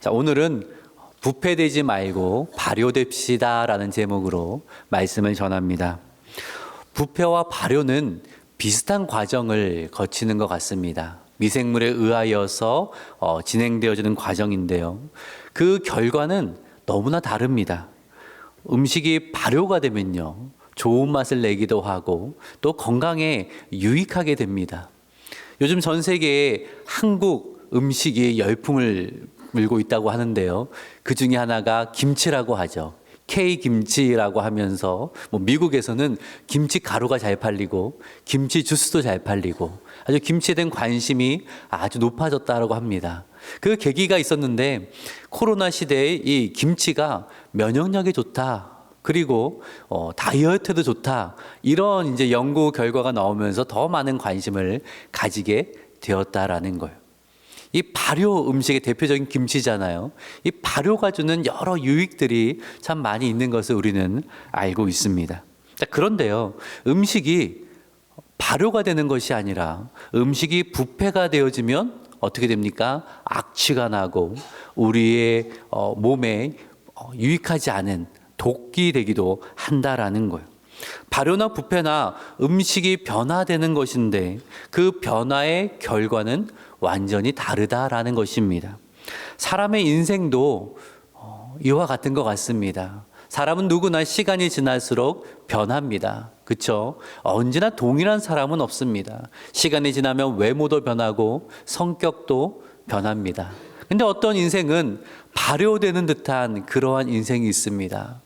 자, 오늘은 부패되지 말고 발효됩시다라는 제목으로 말씀을 전합니다. 부패와 발효는 비슷한 과정을 거치는 것 같습니다. 미생물에 의하여서 진행되어지는 과정인데요. 그 결과는 너무나 다릅니다. 음식이 발효가 되면요, 좋은 맛을 내기도 하고 또 건강에 유익하게 됩니다. 요즘 전 세계에 한국 음식이 열풍을 물고 있다고 하는데요. 그 중에 하나가 김치라고 하죠. K김치라고 하면서 미국에서는 김치 가루가 잘 팔리고 김치 주스도 잘 팔리고 아주 김치에 대한 관심이 아주 높아졌다고 합니다. 그 계기가 있었는데 코로나 시대에 이 김치가 면역력이 좋다. 그리고 다이어트도 좋다. 이런 이제 연구 결과가 나오면서 더 많은 관심을 가지게 되었다라는 거예요. 이 발효 음식의 대표적인 김치잖아요. 이 발효가 주는 여러 유익들이 참 많이 있는 것을 우리는 알고 있습니다. 그런데요, 음식이 발효가 되는 것이 아니라 음식이 부패가 되어지면 어떻게 됩니까? 악취가 나고 우리의 몸에 유익하지 않은 독이 되기도 한다라는 거예요. 발효나 부패나 음식이 변화되는 것인데 그 변화의 결과는 완전히 다르다라는 것입니다. 사람의 인생도 이와 같은 것 같습니다. 사람은 누구나 시간이 지날수록 변합니다. 그렇죠? 언제나 동일한 사람은 없습니다. 시간이 지나면 외모도 변하고 성격도 변합니다. 근데 어떤 인생은 발효되는 듯한 그러한 인생이 있습니다.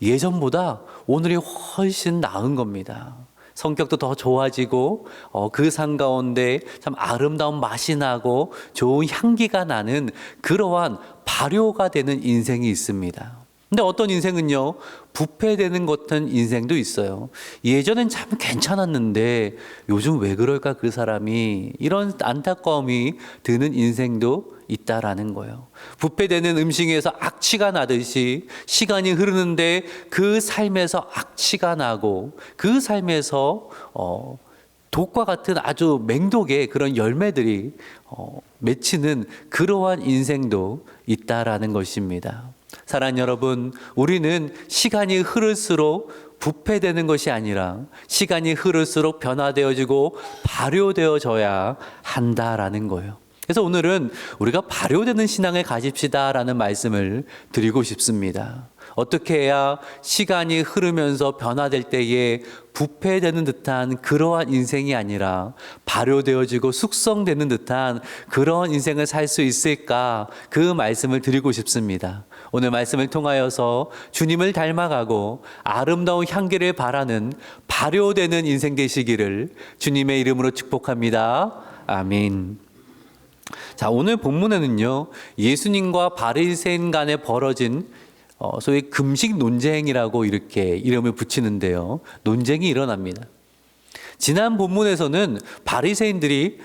예전보다 오늘이 훨씬 나은 겁니다. 성격도 더 좋아지고 그 산 가운데 참 아름다운 맛이 나고 좋은 향기가 나는 그러한 발효가 되는 인생이 있습니다. 근데 어떤 인생은요, 부패되는 같은 인생도 있어요. 예전엔 참 괜찮았는데 요즘 왜 그럴까 그 사람이, 이런 안타까움이 드는 인생도 있다라는 거예요. 부패되는 음식에서 악취가 나듯이 시간이 흐르는데 그 삶에서 악취가 나고 그 삶에서 독과 같은 아주 맹독의 그런 열매들이 맺히는 그러한 인생도 있다라는 것입니다. 사랑하는 여러분, 우리는 시간이 흐를수록 부패되는 것이 아니라 시간이 흐를수록 변화되어지고 발효되어져야 한다라는 거예요. 그래서 오늘은 우리가 발효되는 신앙을 가집시다라는 말씀을 드리고 싶습니다. 어떻게 해야 시간이 흐르면서 변화될 때에 부패되는 듯한 그러한 인생이 아니라 발효되어지고 숙성되는 듯한 그러한 인생을 살 수 있을까, 그 말씀을 드리고 싶습니다. 오늘 말씀을 통하여서 주님을 닮아가고 아름다운 향기를 바라는 발효되는 인생 되시기를 주님의 이름으로 축복합니다. 아멘. 자, 오늘 본문에는요, 예수님과 바리새인 간에 벌어진 소위 금식 논쟁이라고 이렇게 이름을 붙이는데요, 논쟁이 일어납니다. 지난 본문에서는 바리새인들이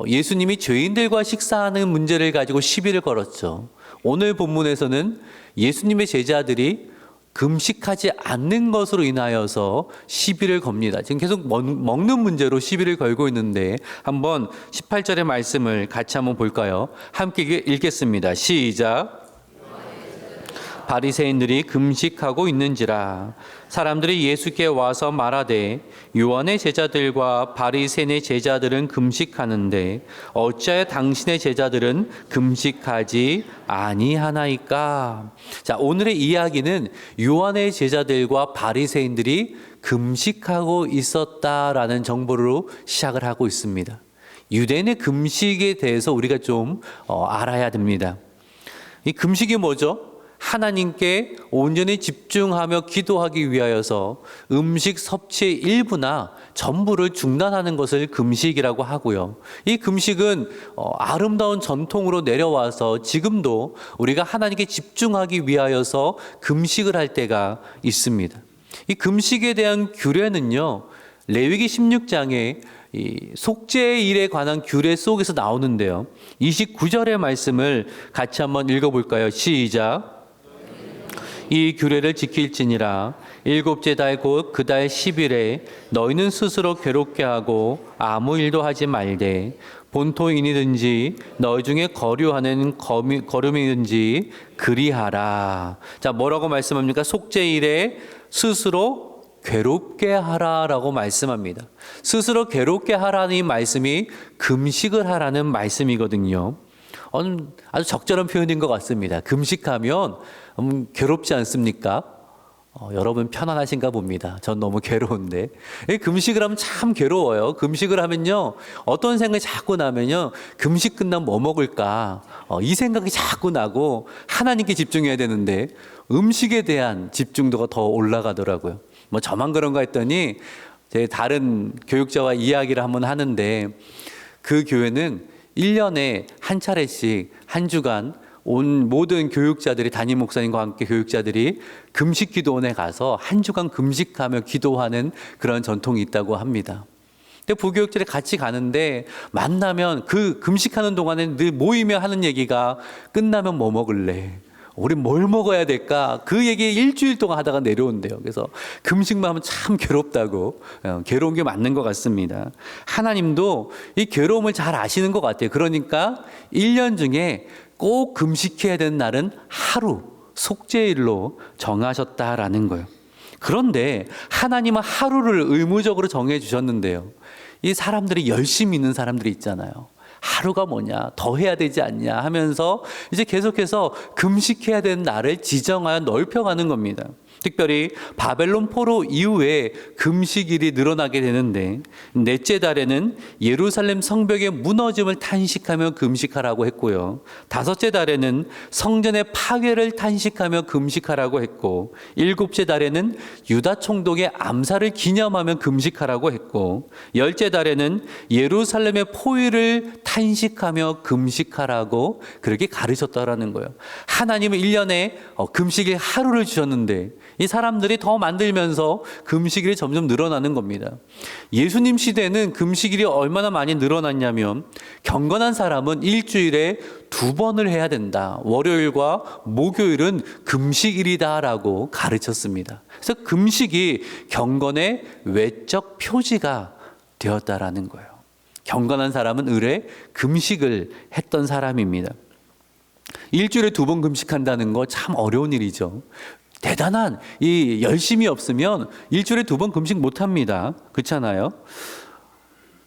예수님이 죄인들과 식사하는 문제를 가지고 시비를 걸었죠. 오늘 본문에서는 예수님의 제자들이 금식하지 않는 것으로 인하여서 시비를 겁니다. 지금 계속 먹는 문제로 시비를 걸고 있는데 한번 18절의 말씀을 같이 한번 볼까요? 함께 읽겠습니다. 시작. 바리새인들이 금식하고 있는지라. 사람들이 예수께 와서 말하되 요한의 제자들과 바리새인의 제자들은 금식하는데 어찌하여 당신의 제자들은 금식하지 아니하나이까? 자, 오늘의 이야기는 요한의 제자들과 바리새인들이 금식하고 있었다라는 정보로 시작을 하고 있습니다. 유대인의 금식에 대해서 우리가 좀 알아야 됩니다. 이 금식이 뭐죠? 하나님께 온전히 집중하며 기도하기 위하여서 음식 섭취의 일부나 전부를 중단하는 것을 금식이라고 하고요. 이 금식은 아름다운 전통으로 내려와서 지금도 우리가 하나님께 집중하기 위하여서 금식을 할 때가 있습니다. 이 금식에 대한 규례는요, 레위기 16장에 이 속죄의 일에 관한 규례 속에서 나오는데요, 29절의 말씀을 같이 한번 읽어볼까요? 시작. 이 규례를 지킬지니라. 일곱째 달 곧 그 달 10일에 너희는 스스로 괴롭게 하고 아무 일도 하지 말되 본토인이든지 너희 중에 거류하는 거름이든지 그리하라. 자, 뭐라고 말씀합니까? 속죄일에 스스로 괴롭게 하라라고 말씀합니다. 스스로 괴롭게 하라는 이 말씀이 금식을 하라는 말씀이거든요. 아주 적절한 표현인 것 같습니다. 금식하면 괴롭지 않습니까? 여러분 편안하신가 봅니다. 전 너무 괴로운데. 금식을 하면 참 괴로워요. 금식을 하면요, 어떤 생각이 자꾸 나면요, 금식 끝나면 뭐 먹을까? 이 생각이 자꾸 나고 하나님께 집중해야 되는데 음식에 대한 집중도가 더 올라가더라고요. 뭐 저만 그런가 했더니 제 다른 교육자와 이야기를 한번 하는데, 그 교회는 1년에 한 차례씩 한 주간 온 모든 교육자들이, 담임 목사님과 함께 교육자들이 금식 기도원에 가서 한 주간 금식하며 기도하는 그런 전통이 있다고 합니다. 근데 부교육들이 같이 가는데 만나면 그 금식하는 동안에 늘 모이며 하는 얘기가, 끝나면 뭐 먹을래? 우리 뭘 먹어야 될까? 그 얘기 일주일 동안 하다가 내려온대요. 그래서 금식만 하면 참 괴롭다고, 괴로운 게 맞는 것 같습니다. 하나님도 이 괴로움을 잘 아시는 것 같아요. 그러니까 1년 중에 꼭 금식해야 되는 날은 하루, 속죄일로 정하셨다라는 거예요. 그런데 하나님은 하루를 의무적으로 정해 주셨는데요, 이 사람들이 열심히 있는 사람들이 있잖아요. 하루가 뭐냐, 더 해야 되지 않냐 하면서 이제 계속해서 금식해야 되는 날을 지정하여 넓혀가는 겁니다. 특별히 바벨론 포로 이후에 금식일이 늘어나게 되는데, 넷째 달에는 예루살렘 성벽의 무너짐을 탄식하며 금식하라고 했고요, 다섯째 달에는 성전의 파괴를 탄식하며 금식하라고 했고, 일곱째 달에는 유다 총독의 암살을 기념하며 금식하라고 했고, 열째 달에는 예루살렘의 포위를 탄식하며 금식하라고 그렇게 가르쳤다라는 거예요. 하나님은 1년에 금식일 하루를 주셨는데 이 사람들이 더 만들면서 금식일이 점점 늘어나는 겁니다. 예수님 시대는 금식일이 얼마나 많이 늘어났냐면, 경건한 사람은 일주일에 2번을 해야 된다. 월요일과 목요일은 금식일이다라고 가르쳤습니다. 그래서 금식이 경건의 외적 표지가 되었다라는 거예요. 경건한 사람은 의뢰 금식을 했던 사람입니다. 일주일에 2번 금식한다는 거 참 어려운 일이죠. 대단한 이 열심이 없으면 일주일에 2번 금식 못합니다. 그렇잖아요.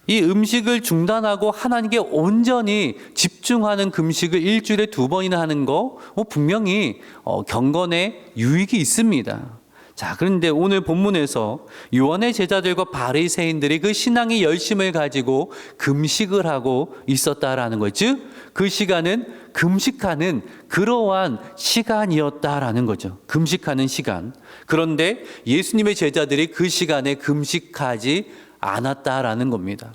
이 음식을 중단하고 하나님께 온전히 집중하는 금식을 일주일에 2번이나 하는 거 분명히 경건에 유익이 있습니다. 자, 그런데 오늘 본문에서 요한의 제자들과 바리새인들이 그 신앙의 열심을 가지고 금식을 하고 있었다라는 거죠. 즉 그 시간은 금식하는 그러한 시간이었다라는 거죠. 금식하는 시간. 그런데 예수님의 제자들이 그 시간에 금식하지 않았다라는 겁니다.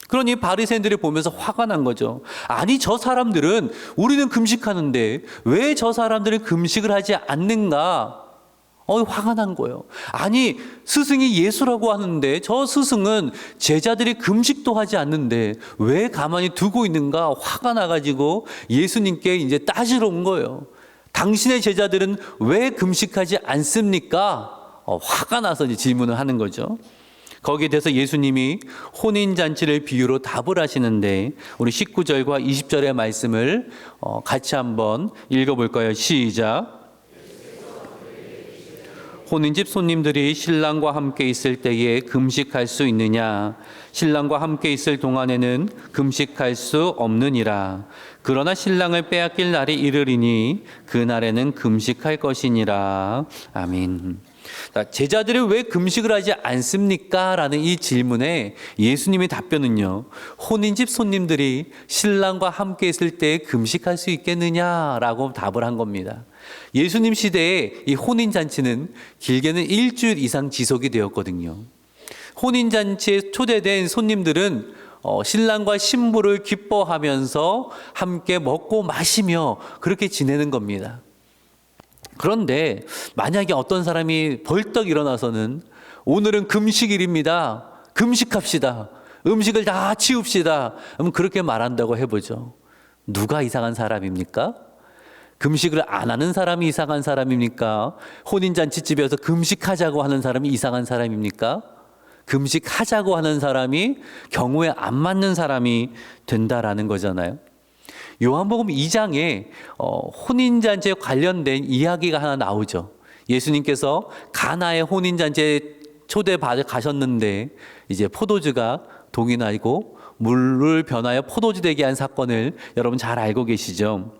그러니 바리새인들이 보면서 화가 난 거죠. 아니, 저 사람들은, 우리는 금식하는데 왜 저 사람들은 금식을 하지 않는가? 화가 난 거예요. 아니, 스승이 예수라고 하는데 저 스승은 제자들이 금식도 하지 않는데 왜 가만히 두고 있는가? 화가 나가지고 예수님께 이제 따지러 온 거예요. 당신의 제자들은 왜 금식하지 않습니까? 화가 나서 이제 질문을 하는 거죠. 거기에 대해서 예수님이 혼인잔치를 비유로 답을 하시는데, 우리 19절과 20절의 말씀을 같이 한번 읽어볼까요? 시작. 혼인집 손님들이 신랑과 함께 있을 때에 금식할 수 있느냐? 신랑과 함께 있을 동안에는 금식할 수 없느니라. 그러나 신랑을 빼앗길 날이 이르리니 그날에는 금식할 것이니라. 아멘. 제자들이 왜 금식을 하지 않습니까? 라는 이 질문에 예수님의 답변은요, 혼인집 손님들이 신랑과 함께 있을 때 금식할 수 있겠느냐라고 답을 한 겁니다. 예수님 시대에 이 혼인잔치는 길게는 일주일 이상 지속이 되었거든요. 혼인잔치에 초대된 손님들은 신랑과 신부를 기뻐하면서 함께 먹고 마시며 그렇게 지내는 겁니다. 그런데 만약에 어떤 사람이 벌떡 일어나서는 오늘은 금식일입니다, 금식합시다, 음식을 다 치웁시다, 그렇게 말한다고 해보죠. 누가 이상한 사람입니까? 금식을 안 하는 사람이 이상한 사람입니까? 혼인잔치집에서 금식하자고 하는 사람이 이상한 사람입니까? 금식하자고 하는 사람이 경우에 안 맞는 사람이 된다라는 거잖아요. 요한복음 2장에 혼인잔치에 관련된 이야기가 하나 나오죠. 예수님께서 가나의 혼인잔치에 초대받아 가셨는데 이제 포도주가 동이 나고 물을 변하여 포도주 되게 한 사건을 여러분 잘 알고 계시죠.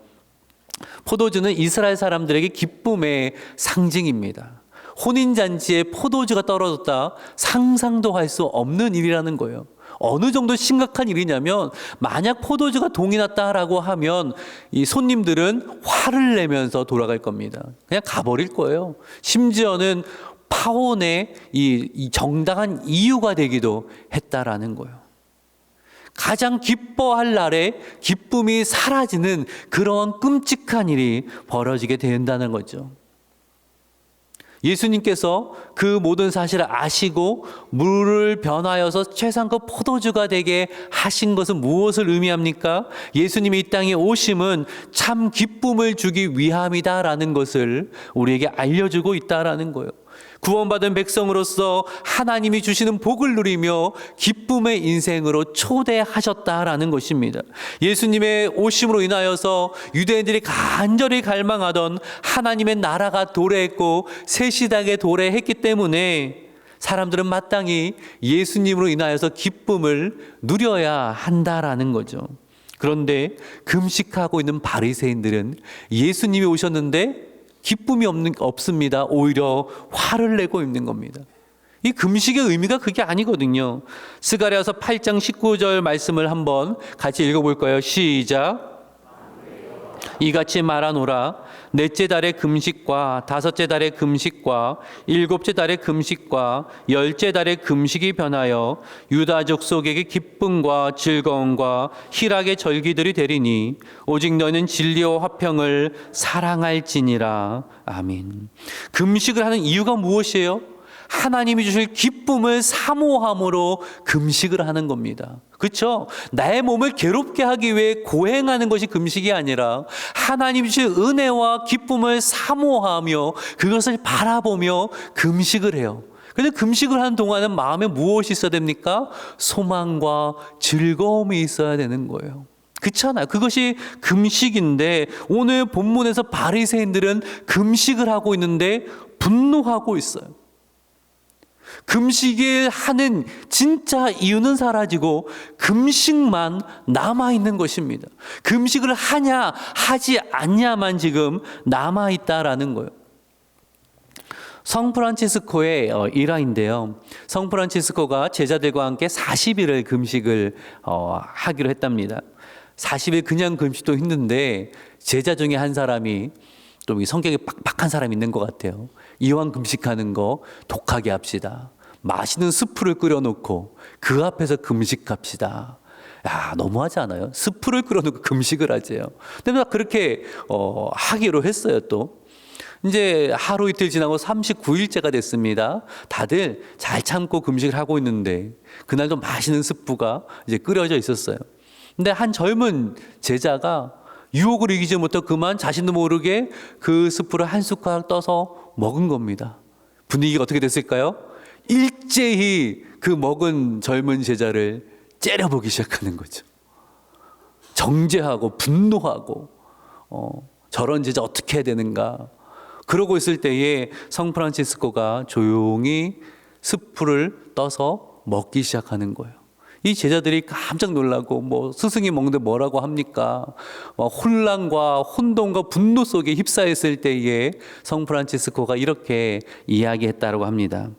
포도주는 이스라엘 사람들에게 기쁨의 상징입니다. 혼인잔치에 포도주가 떨어졌다, 상상도 할 수 없는 일이라는 거예요. 어느 정도 심각한 일이냐면, 만약 포도주가 동이 났다라고 하면 이 손님들은 화를 내면서 돌아갈 겁니다. 그냥 가버릴 거예요. 심지어는 파혼의 이 정당한 이유가 되기도 했다라는 거예요. 가장 기뻐할 날에 기쁨이 사라지는 그런 끔찍한 일이 벌어지게 된다는 거죠. 예수님께서 그 모든 사실을 아시고 물을 변하여서 최상급 포도주가 되게 하신 것은 무엇을 의미합니까? 예수님이 이 땅에 오심은 참 기쁨을 주기 위함이다라는 것을 우리에게 알려주고 있다라는 거예요. 구원받은 백성으로서 하나님이 주시는 복을 누리며 기쁨의 인생으로 초대하셨다라는 것입니다. 예수님의 오심으로 인하여서 유대인들이 간절히 갈망하던 하나님의 나라가 도래했고 새 시대에 도래했기 때문에 사람들은 마땅히 예수님으로 인하여서 기쁨을 누려야 한다라는 거죠. 그런데 금식하고 있는 바리새인들은 예수님이 오셨는데 기쁨이 없습니다. 오히려 화를 내고 있는 겁니다. 이 금식의 의미가 그게 아니거든요. 스가랴서 8장 19절 말씀을 한번 같이 읽어볼까요? 시작. 이같이 말하노라. 넷째 달의 금식과 다섯째 달의 금식과 일곱째 달의 금식과 열째 달의 금식이 변하여 유다 족속에게 기쁨과 즐거움과 희락의 절기들이 되리니 오직 너는 진리와 화평을 사랑할지니라. 아멘. 금식을 하는 이유가 무엇이에요? 하나님이 주실 기쁨을 사모함으로 금식을 하는 겁니다. 그렇죠? 나의 몸을 괴롭게 하기 위해 고행하는 것이 금식이 아니라 하나님이 주실 은혜와 기쁨을 사모하며 그것을 바라보며 금식을 해요. 그런데 금식을 하는 동안은 마음에 무엇이 있어야 됩니까? 소망과 즐거움이 있어야 되는 거예요. 그렇잖아요. 그것이 금식인데 오늘 본문에서 바리새인들은 금식을 하고 있는데 분노하고 있어요. 금식을 하는 진짜 이유는 사라지고 금식만 남아있는 것입니다. 금식을 하냐 하지 않냐만 지금 남아있다라는 거예요. 성프란치스코의 일화인데요. 성프란치스코가 제자들과 함께 40일을 금식을 하기로 했답니다. 40일 그냥 금식도 힘든데 제자 중에 한 사람이 또 성격이 빡빡한 사람이 있는 것 같아요. 이왕 금식하는 거 독하게 합시다. 맛있는 스프를 끓여놓고 그 앞에서 금식합시다. 야, 너무하지 않아요? 스프를 끓여놓고 금식을 하재요. 근데 그렇게 하기로 했어요. 또 이제 하루 이틀 지나고 39일째가 됐습니다. 다들 잘 참고 금식을 하고 있는데 그날도 맛있는 스프가 이제 끓여져 있었어요. 근데 한 젊은 제자가 유혹을 이기지 못하고 그만 자신도 모르게 그 스프를 한 숟가락 떠서 먹은 겁니다. 분위기가 어떻게 됐을까요? 일제히 그 먹은 젊은 제자를 째려보기 시작하는 거죠. 정죄하고 분노하고 저런 제자 어떻게 해야 되는가. 그러고 있을 때에 성프란치스코가 조용히 스프를 떠서 먹기 시작하는 거예요. 이 제자들이 깜짝 놀라고 스승이 먹는데 뭐라고 합니까? 혼란과 혼돈과 분노 속에 휩싸였을 때에 성프란치스코가 이렇게 이야기했다고 합니다.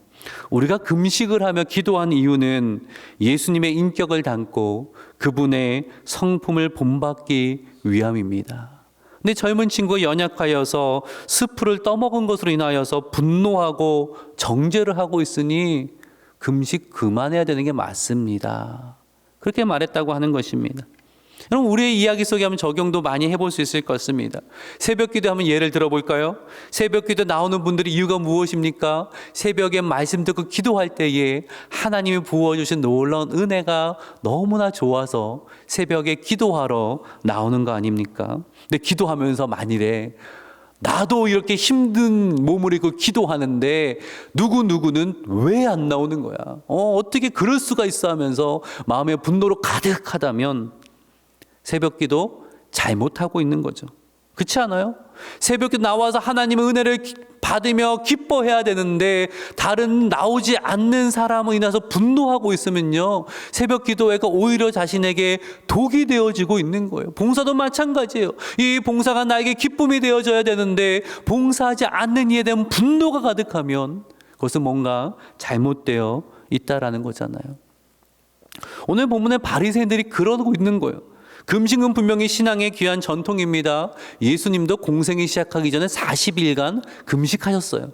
우리가 금식을 하며 기도한 이유는 예수님의 인격을 담고 그분의 성품을 본받기 위함입니다. 근데 젊은 친구가 연약하여서 스프를 떠먹은 것으로 인하여서 분노하고 정죄를 하고 있으니 금식 그만해야 되는 게 맞습니다. 그렇게 말했다고 하는 것입니다. 여러분, 우리의 이야기 속에 하면 적용도 많이 해볼 수 있을 것 같습니다. 새벽 기도 한번 예를 들어볼까요? 새벽 기도 나오는 분들의 이유가 무엇입니까? 새벽에 말씀 듣고 기도할 때에 하나님이 부어주신 놀라운 은혜가 너무나 좋아서 새벽에 기도하러 나오는 거 아닙니까? 근데 기도하면서 만일에 나도 이렇게 힘든 몸을 입고 기도하는데 누구는 왜 안 나오는 거야? 어떻게 그럴 수가 있어 하면서 마음의 분노로 가득하다면 새벽 기도 잘못하고 있는 거죠. 그렇지 않아요? 새벽에 나와서 하나님의 은혜를 받으며 기뻐해야 되는데 다른 나오지 않는 사람으로 인해서 분노하고 있으면요, 새벽 기도회가 오히려 자신에게 독이 되어지고 있는 거예요. 봉사도 마찬가지예요. 이 봉사가 나에게 기쁨이 되어져야 되는데 봉사하지 않는 이에 대한 분노가 가득하면 그것은 뭔가 잘못되어 있다라는 거잖아요. 오늘 본문의 바리새인들이 그러고 있는 거예요. 금식은 분명히 신앙의 귀한 전통입니다. 예수님도 공생이 시작하기 전에 40일간 금식하셨어요.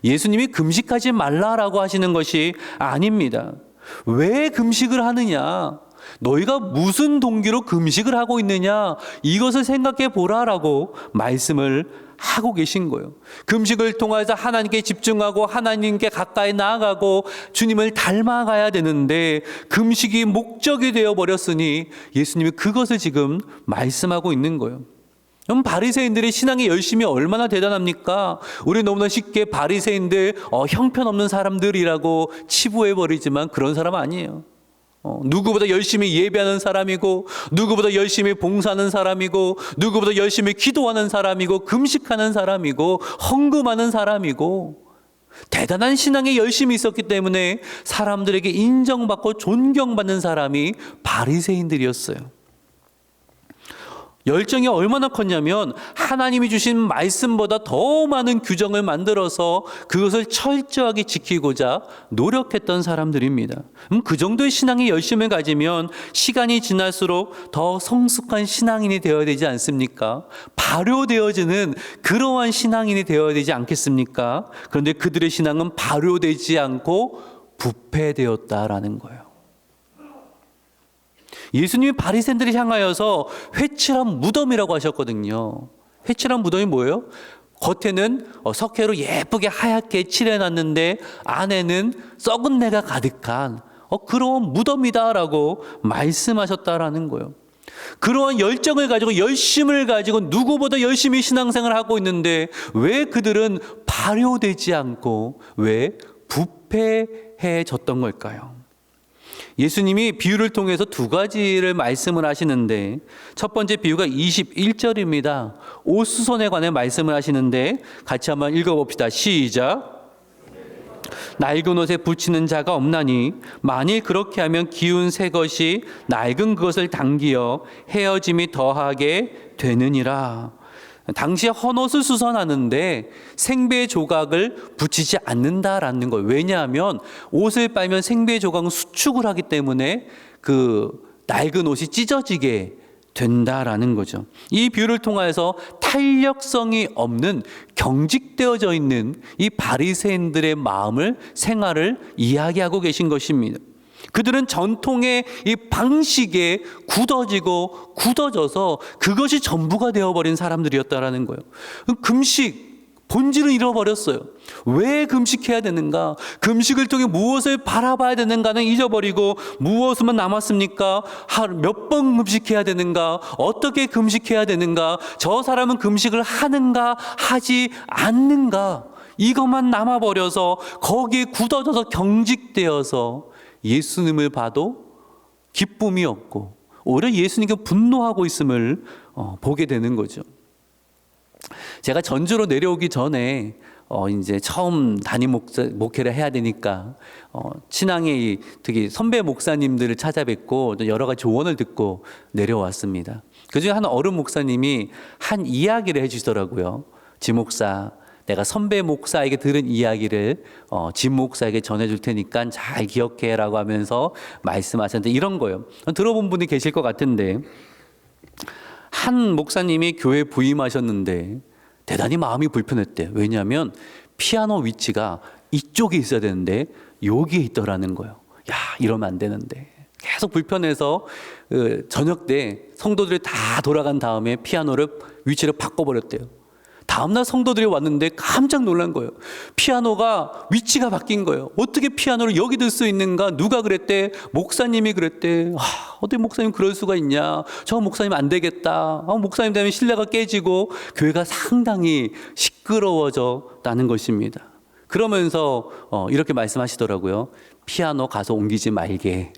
예수님이 금식하지 말라라고 하시는 것이 아닙니다. 왜 금식을 하느냐? 너희가 무슨 동기로 금식을 하고 있느냐? 이것을 생각해 보라라고 말씀을 하고 계신 거예요. 금식을 통해서 하나님께 집중하고 하나님께 가까이 나아가고 주님을 닮아가야 되는데 금식이 목적이 되어버렸으니 예수님이 그것을 지금 말씀하고 있는 거예요. 그럼 바리새인들의 신앙의 열심이 얼마나 대단합니까? 우리 너무나 쉽게 바리새인들 형편없는 사람들이라고 치부해버리지만 그런 사람 아니에요. 누구보다 열심히 예배하는 사람이고 누구보다 열심히 봉사하는 사람이고 누구보다 열심히 기도하는 사람이고 금식하는 사람이고 헌금하는 사람이고 대단한 신앙에 열심히 있었기 때문에 사람들에게 인정받고 존경받는 사람이 바리새인들이었어요. 열정이 얼마나 컸냐면 하나님이 주신 말씀보다 더 많은 규정을 만들어서 그것을 철저하게 지키고자 노력했던 사람들입니다. 그 정도의 신앙의 열심을 가지면 시간이 지날수록 더 성숙한 신앙인이 되어야 되지 않습니까? 발효되어지는 그러한 신앙인이 되어야 되지 않겠습니까? 그런데 그들의 신앙은 발효되지 않고 부패되었다라는 거예요. 예수님이 바리새인들을 향하여서 회칠한 무덤이라고 하셨거든요. 회칠한 무덤이 뭐예요? 겉에는 석회로 예쁘게 하얗게 칠해놨는데 안에는 썩은 내가 가득한 그런 무덤이다라고 말씀하셨다라는 거예요. 그러한 열정을 가지고 열심을 가지고 누구보다 열심히 신앙생활을 하고 있는데 왜 그들은 발효되지 않고 왜 부패해졌던 걸까요? 예수님이 비유를 통해서 두 가지를 말씀을 하시는데 첫 번째 비유가 21절입니다. 옷수선에 관해 말씀을 하시는데 같이 한번 읽어봅시다. 시작. 낡은 옷에 붙이는 자가 없나니 만일 그렇게 하면 기운 새 것이 낡은 그것을 당기어 헤어짐이 더하게 되느니라. 당시에 헌옷을 수선하는데 생배 조각을 붙이지 않는다라는 거예요. 왜냐하면 옷을 빨면 생배 조각은 수축을 하기 때문에 그 낡은 옷이 찢어지게 된다라는 거죠. 이 비유를 통해서 탄력성이 없는 경직되어져 있는 이 바리새인들의 마음을 생활을 이야기하고 계신 것입니다. 그들은 전통의 이 방식에 굳어져서 그것이 전부가 되어버린 사람들이었다라는 거예요. 금식 본질을 잃어버렸어요. 왜 금식해야 되는가? 금식을 통해 무엇을 바라봐야 되는가는 잊어버리고 무엇만 남았습니까? 몇 번 금식해야 되는가? 어떻게 금식해야 되는가? 저 사람은 금식을 하는가? 하지 않는가? 이것만 남아버려서 거기에 굳어져서 경직되어서 예수님을 봐도 기쁨이 없고 오히려 예수님께 분노하고 있음을 보게 되는 거죠. 제가 전주로 내려오기 전에 이제 처음 담임 목회를 해야 되니까 친항의 특히 선배 목사님들을 찾아뵙고 여러 가지 조언을 듣고 내려왔습니다. 그중에 한 어른 목사님이 한 이야기를 해주시더라고요. 지 목사, 내가 선배 목사에게 들은 이야기를 진 목사에게 전해줄 테니까 잘 기억해라고 하면서 말씀하셨는데 이런 거예요. 들어본 분이 계실 것 같은데 한 목사님이 교회에 부임하셨는데 대단히 마음이 불편했대요. 왜냐하면 피아노 위치가 이쪽에 있어야 되는데 여기에 있더라는 거예요. 야, 이러면 안 되는데. 계속 불편해서 저녁 때 성도들이 다 돌아간 다음에 피아노를 위치를 바꿔버렸대요. 다음날 성도들이 왔는데 깜짝 놀란 거예요. 피아노가 위치가 바뀐 거예요. 어떻게 피아노를 여기 둘 수 있는가? 누가 그랬대? 목사님이 그랬대. 어떻게 목사님 그럴 수가 있냐? 저 목사님 안 되겠다. 목사님 때문에 신뢰가 깨지고 교회가 상당히 시끄러워졌다는 것입니다. 그러면서 이렇게 말씀하시더라고요. 피아노 가서 옮기지 말게.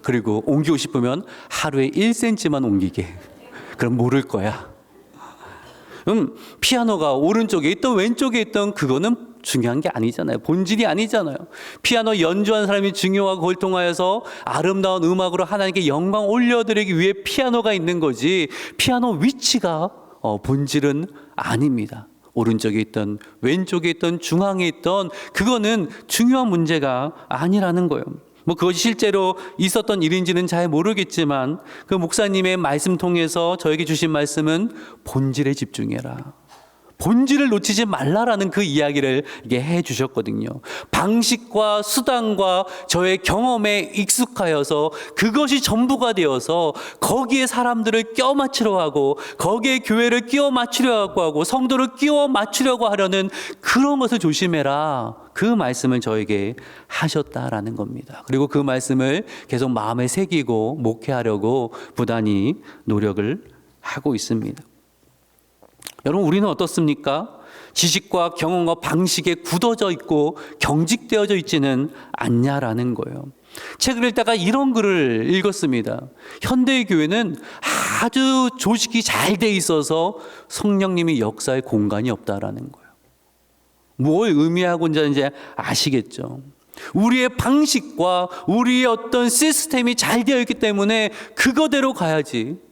그리고 옮기고 싶으면 하루에 1cm만 옮기게. 그럼 모를 거야. 피아노가 오른쪽에 있던 왼쪽에 있던 그거는 중요한 게 아니잖아요. 본질이 아니잖아요. 피아노 연주한 사람이 중요하고 그걸 통하여서 아름다운 음악으로 하나님께 영광 올려드리기 위해 피아노가 있는 거지, 피아노 위치가 본질은 아닙니다. 오른쪽에 있던 왼쪽에 있던 중앙에 있던 그거는 중요한 문제가 아니라는 거예요. 그것이 실제로 있었던 일인지는 잘 모르겠지만 그 목사님의 말씀 통해서 저에게 주신 말씀은 본질에 집중해라. 본질을 놓치지 말라라는 그 이야기를 이게 해 주셨거든요. 방식과 수단과 저의 경험에 익숙하여서 그것이 전부가 되어서 거기에 사람들을 끼워 맞추려 하고 거기에 교회를 끼워 맞추려고 하고 성도를 끼워 맞추려고 하려는 그런 것을 조심해라. 그 말씀을 저에게 하셨다라는 겁니다. 그리고 그 말씀을 계속 마음에 새기고 목회하려고 부단히 노력을 하고 있습니다. 여러분, 우리는 어떻습니까? 지식과 경험과 방식에 굳어져 있고 경직되어져 있지는 않냐라는 거예요. 책을 읽다가 이런 글을 읽었습니다. 현대의 교회는 아주 조직이 잘 돼 있어서 성령님이 역사의 공간이 없다라는 거예요. 뭘 의미하고 있는지 아시겠죠? 우리의 방식과 우리의 어떤 시스템이 잘 되어 있기 때문에 그거대로 가야지.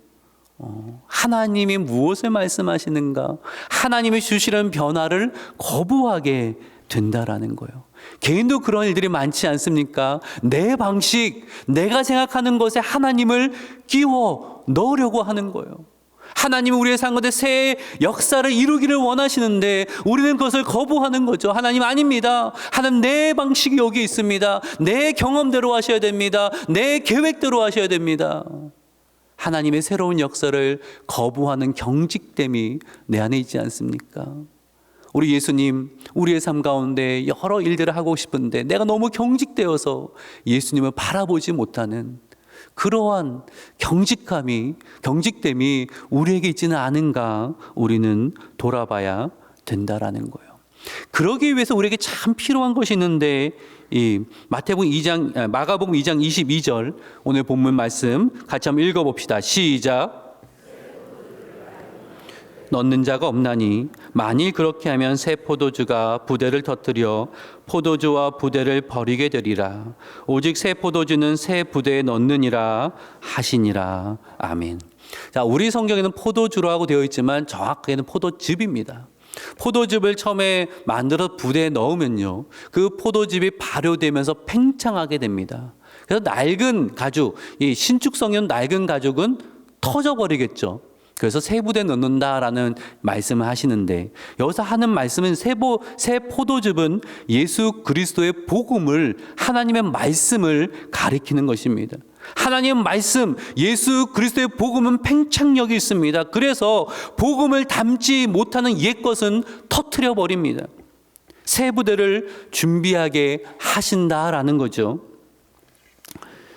하나님이 무엇을 말씀하시는가? 하나님이 주시는 변화를 거부하게 된다라는 거예요. 개인도 그런 일들이 많지 않습니까? 내 방식, 내가 생각하는 것에 하나님을 끼워 넣으려고 하는 거예요. 하나님은 우리의 삶 가운데 새 역사를 이루기를 원하시는데 우리는 그것을 거부하는 거죠. 하나님 아닙니다. 하나님 내 방식이 여기 있습니다. 내 경험대로 하셔야 됩니다. 내 계획대로 하셔야 됩니다. 하나님의 새로운 역사를 거부하는 경직됨이 내 안에 있지 않습니까? 우리 예수님, 우리의 삶 가운데 여러 일들을 하고 싶은데 내가 너무 경직되어서 예수님을 바라보지 못하는 그러한 경직됨이 우리에게 있지는 않은가 우리는 돌아봐야 된다라는 거예요. 그러기 위해서 우리에게 참 필요한 것이 있는데 이 마가복음 2장 22절 오늘 본문 말씀 같이 한번 읽어봅시다. 시작. 넣는 자가 없나니 만일 그렇게 하면 새 포도주가 부대를 터뜨려 포도주와 부대를 버리게 되리라. 오직 새 포도주는 새 부대에 넣느니라 하시니라. 아멘. 자, 우리 성경에는 포도주라고 되어 있지만 정확하게는 포도즙입니다. 포도즙을 처음에 만들어 부대에 넣으면요, 그 포도즙이 발효되면서 팽창하게 됩니다. 그래서 낡은 가죽, 이 신축성형 낡은 가죽은 터져버리겠죠. 그래서 새 부대에 넣는다라는 말씀을 하시는데 여기서 하는 말씀은 새 포도즙은 예수 그리스도의 복음을, 하나님의 말씀을 가리키는 것입니다. 하나님의 말씀, 예수 그리스도의 복음은 팽창력이 있습니다. 그래서 복음을 담지 못하는 옛것은 터뜨려 버립니다. 새 부대를 준비하게 하신다라는 거죠.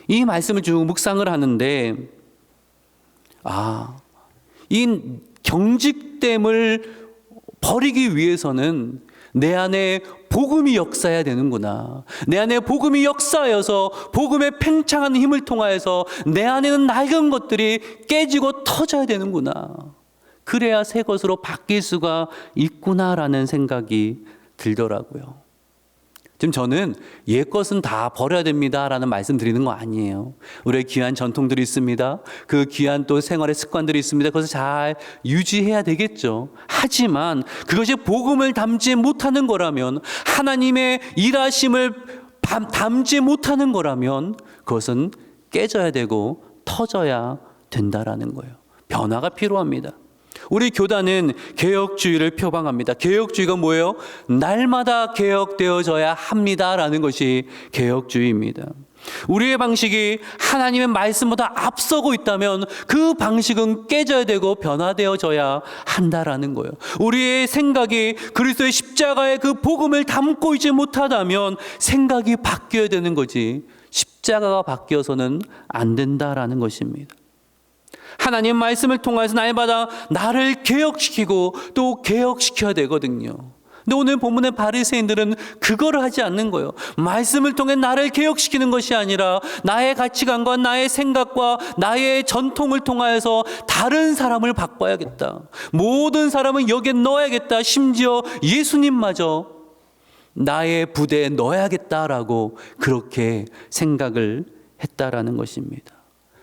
이 말씀을 쭉 묵상을 하는데 이 경직됨을 버리기 위해서는 내 안에 복음이 역사해야 되는구나. 내 안에 복음이 역사하여서 복음의 팽창한 힘을 통하여서 내 안에는 낡은 것들이 깨지고 터져야 되는구나. 그래야 새 것으로 바뀔 수가 있구나라는 생각이 들더라고요. 지금 저는 옛 것은 다 버려야 됩니다라는 말씀 드리는 거 아니에요. 우리의 귀한 전통들이 있습니다. 그 귀한 또 생활의 습관들이 있습니다. 그것을 잘 유지해야 되겠죠. 하지만 그것이 복음을 담지 못하는 거라면, 하나님의 일하심을 담지 못하는 거라면 그것은 깨져야 되고 터져야 된다라는 거예요. 변화가 필요합니다. 우리 교단은 개혁주의를 표방합니다. 개혁주의가 뭐예요? 날마다 개혁되어져야 합니다라는 것이 개혁주의입니다. 우리의 방식이 하나님의 말씀보다 앞서고 있다면 그 방식은 깨져야 되고 변화되어져야 한다라는 거예요. 우리의 생각이 그리스도의 십자가의 그 복음을 담고 있지 못하다면 생각이 바뀌어야 되는 거지, 십자가가 바뀌어서는 안 된다라는 것입니다. 하나님 말씀을 통해서 날마다 나를 개혁시키고 또 개혁시켜야 되거든요. 근데 오늘 본문의 바리새인들은 그거를 하지 않는 거예요. 말씀을 통해 나를 개혁시키는 것이 아니라 나의 가치관과 나의 생각과 나의 전통을 통하여서 다른 사람을 바꿔야겠다, 모든 사람은 여기에 넣어야겠다, 심지어 예수님마저 나의 부대에 넣어야겠다라고 그렇게 생각을 했다라는 것입니다.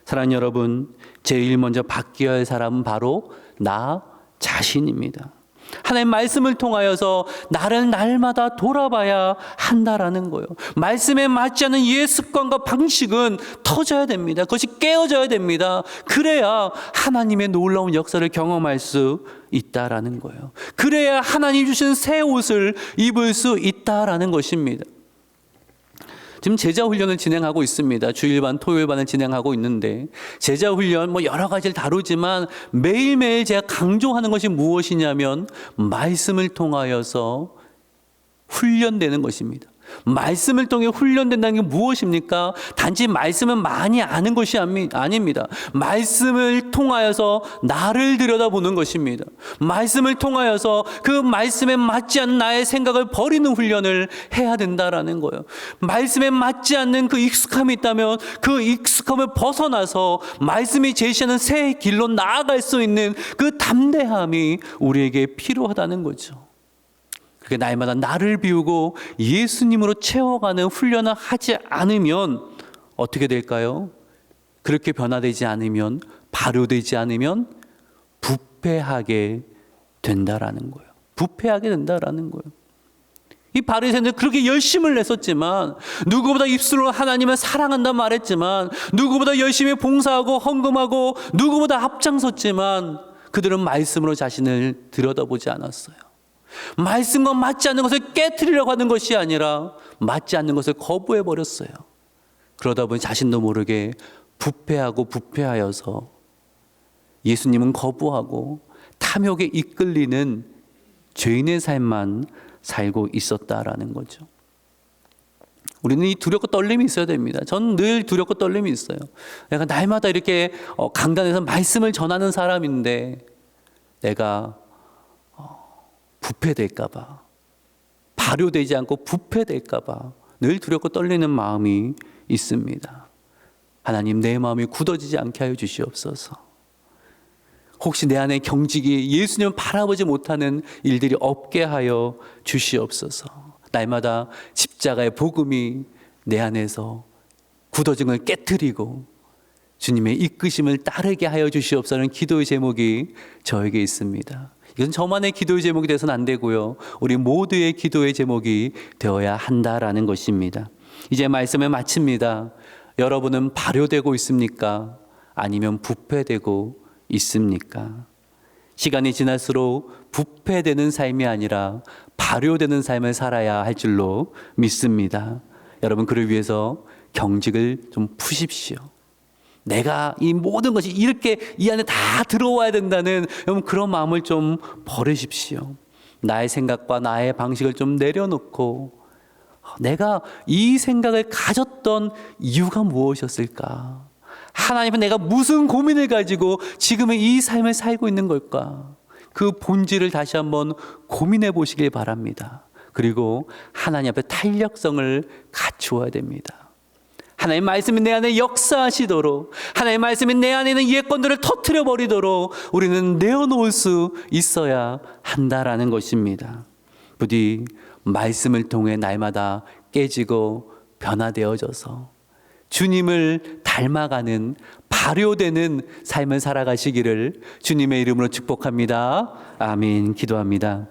사랑하는 여러분, 제일 먼저 바뀌어야 할 사람은 바로 나 자신입니다. 하나님 말씀을 통하여서 나를 날마다 돌아봐야 한다라는 거예요. 말씀에 맞지 않는 이의 습관과 방식은 터져야 됩니다. 그것이 깨어져야 됩니다. 그래야 하나님의 놀라운 역사를 경험할 수 있다라는 거예요. 그래야 하나님 주신 새 옷을 입을 수 있다라는 것입니다. 지금 제자 훈련을 진행하고 있습니다. 주일반, 토요일반을 진행하고 있는데, 제자 훈련 여러 가지를 다루지만 매일매일 제가 강조하는 것이 무엇이냐면 말씀을 통하여서 훈련되는 것입니다. 말씀을 통해 훈련된다는 게 무엇입니까? 단지 말씀을 많이 아는 것이 아닙니다. 말씀을 통하여서 나를 들여다보는 것입니다. 말씀을 통하여서 그 말씀에 맞지 않는 나의 생각을 버리는 훈련을 해야 된다라는 거예요. 말씀에 맞지 않는 그 익숙함이 있다면 그 익숙함을 벗어나서 말씀이 제시하는 새 길로 나아갈 수 있는 그 담대함이 우리에게 필요하다는 거죠. 그렇게 날마다 나를 비우고 예수님으로 채워가는 훈련을 하지 않으면 어떻게 될까요? 그렇게 변화되지 않으면, 발효되지 않으면 부패하게 된다라는 거예요. 부패하게 된다라는 거예요. 이 바리새인들 그렇게 열심을 냈었지만, 누구보다 입술로 하나님을 사랑한다 말했지만, 누구보다 열심히 봉사하고 헌금하고 누구보다 앞장섰지만 그들은 말씀으로 자신을 들여다보지 않았어요. 말씀과 맞지 않는 것을 깨트리려고 하는 것이 아니라 맞지 않는 것을 거부해 버렸어요. 그러다 보니 자신도 모르게 부패하여서 예수님은 거부하고 탐욕에 이끌리는 죄인의 삶만 살고 있었다라는 거죠. 우리는 이 두렵고 떨림이 있어야 됩니다. 전 늘 두렵고 떨림이 있어요. 내가 날마다 이렇게 강단에서 말씀을 전하는 사람인데 내가 부패될까봐, 발효되지 않고 부패될까봐 늘 두렵고 떨리는 마음이 있습니다. 하나님, 내 마음이 굳어지지 않게 하여 주시옵소서. 혹시 내 안에 경직이 예수님을 바라보지 못하는 일들이 없게 하여 주시옵소서. 날마다 십자가의 복음이 내 안에서 굳어진 걸 깨트리고 주님의 이끄심을 따르게 하여 주시옵소서는 기도의 제목이 저에게 있습니다. 이건 저만의 기도의 제목이 되어서는 안 되고요, 우리 모두의 기도의 제목이 되어야 한다라는 것입니다. 이제 말씀을 마칩니다. 여러분은 발효되고 있습니까? 아니면 부패되고 있습니까? 시간이 지날수록 부패되는 삶이 아니라 발효되는 삶을 살아야 할 줄로 믿습니다. 여러분, 그를 위해서 경직을 좀 푸십시오. 내가 이 모든 것이 이렇게 이 안에 다 들어와야 된다는 여러분 그런 마음을 좀 버리십시오. 나의 생각과 나의 방식을 좀 내려놓고 내가 이 생각을 가졌던 이유가 무엇이었을까? 하나님은 내가 무슨 고민을 가지고 지금의 이 삶을 살고 있는 걸까? 그 본질을 다시 한번 고민해 보시길 바랍니다. 그리고 하나님 앞에 탄력성을 갖추어야 됩니다. 하나님 말씀이 내 안에 역사하시도록, 하나님 말씀이 내 안에 있는 예권들을 터뜨려 버리도록 우리는 내어놓을 수 있어야 한다라는 것입니다. 부디 말씀을 통해 날마다 깨지고 변화되어져서 주님을 닮아가는 발효되는 삶을 살아가시기를 주님의 이름으로 축복합니다. 아멘. 기도합니다.